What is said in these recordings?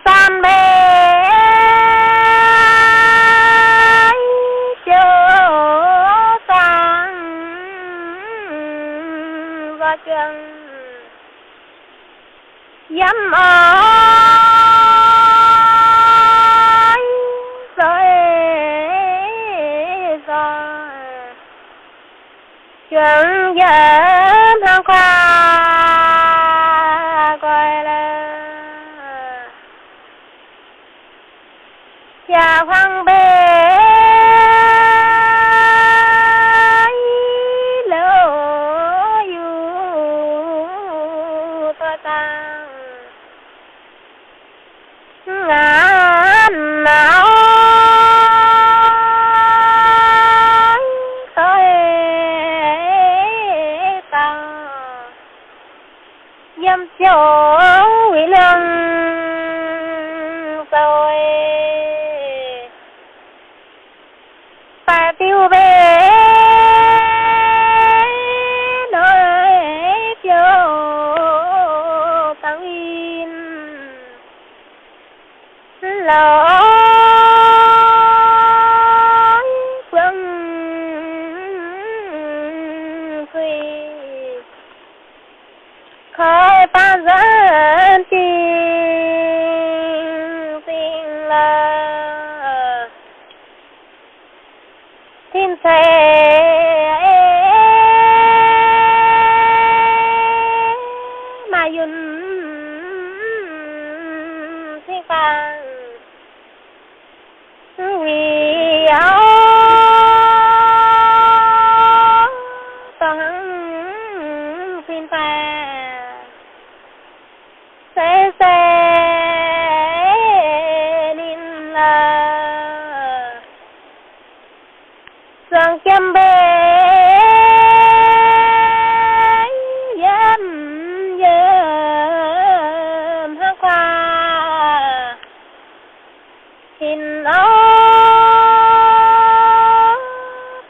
san bê chiều sang và trường dám ơi rồi trường dám thăng khoa gọi là nhà hoàng bê lỡ yêu ta tăng ngàn nào tới tăng dâm chỗ quý lương rồi phải tiêu bê nơi phiêu tăng in lỡ phương quỳ khởi ba dân tình là tin sẽ mà yun thiên vàng vì áo toàn thiên vàng sẽ nên là sang kem bê dâm dâm hát qua hình áo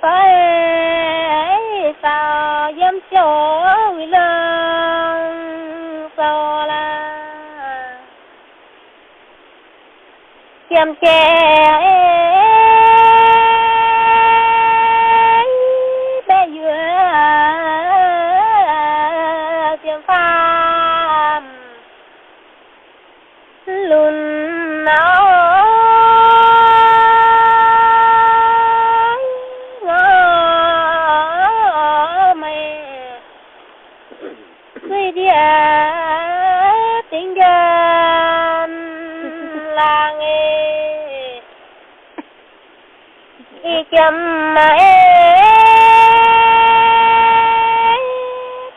phải sao dâm chỗ quý lương sao là kem chè lùn áo ngõ mày suy địa tình gần là nghề y kiếm mà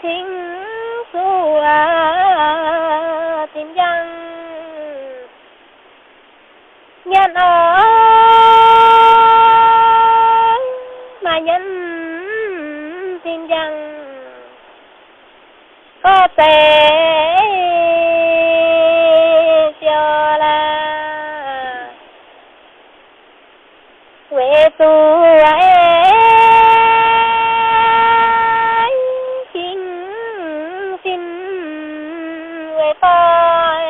thính xua tình dân nhân ơi mà nhân tin rằng có thể cho là quê tu ấy chính xin quê phơi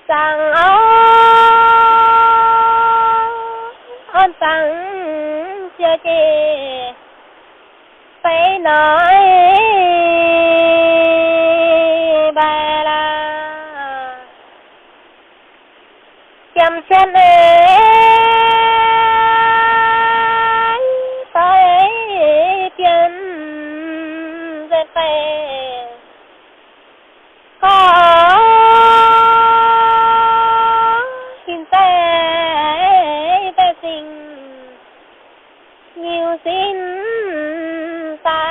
sang ơn tăng chưa chê phải nói bà là chăm chân ơi phải chân rất phải có xin tay tình nhiều xin ta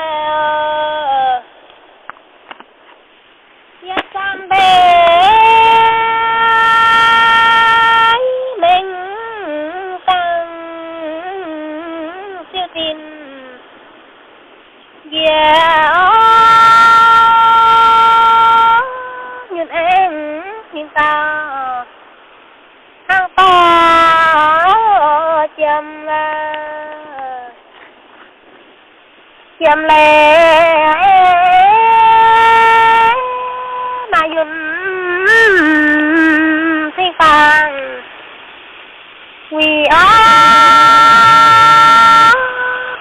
ya sang bê mình tăng siêu tin nhìn em nhìn tao hang to chầm lệ mà yun vàng vì ó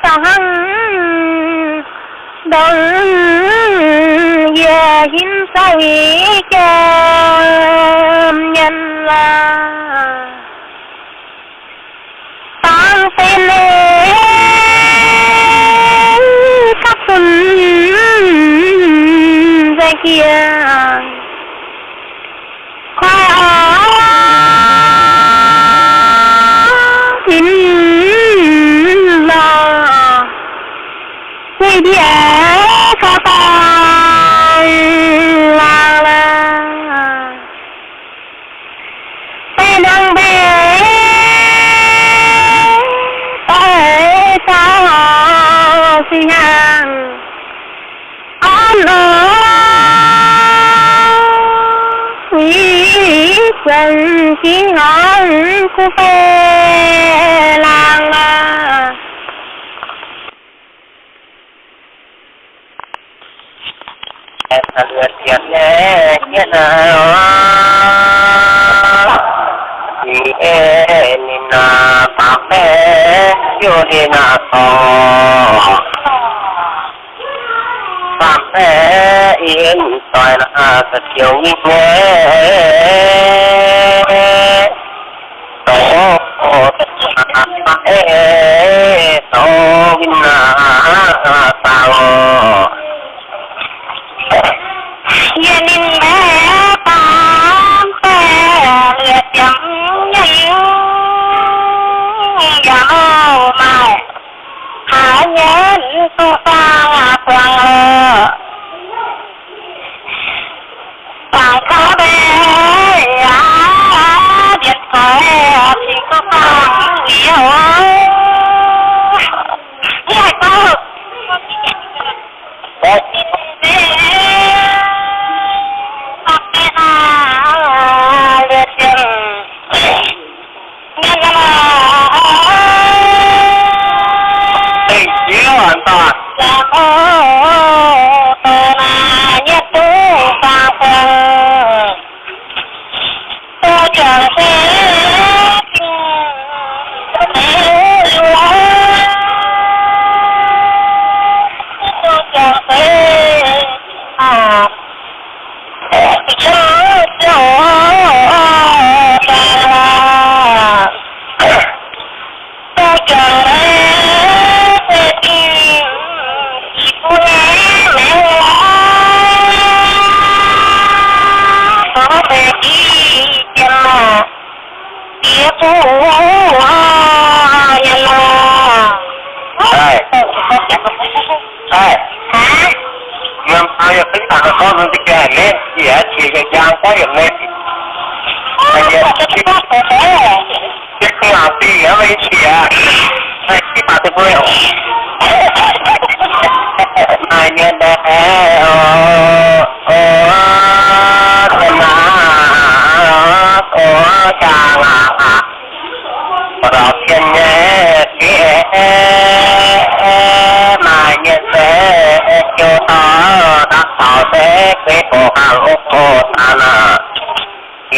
tao hăng đừng về hiến sao ý cho nhân là tăng tên lễ khắp xuân dây kia khoa tín là người địa khá tài là bé năng bé tại sao suy hàng an ở quý quần chỉ ngọn của phê làng là lượt thiệt nhé nhé nào thì nên là pháp mẹ yêu đi là to pháp mẹ yên toại là thật nhiều nhé tổ tổ vinh là tao gia đình bé tám bé liệt chấm những dạo mày hãy nhớ tu ta quăng càng khó bé điện thoại thì có càng nhiều nhảy tao hoàn toàn làm ô là nhất tú và phần tôi chờ sẽ tôi chờ sẽ Hãy subscribe cho kênh Ghiền Mì Gõ để không bỏ lỡ những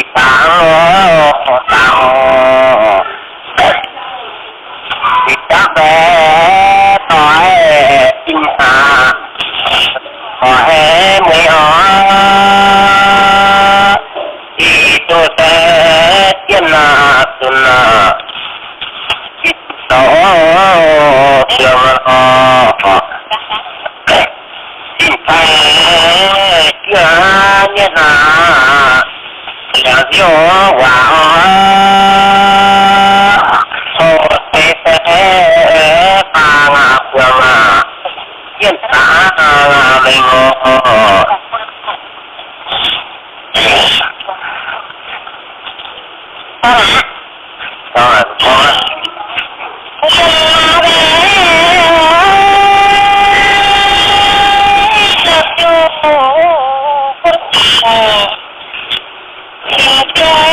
Yeah.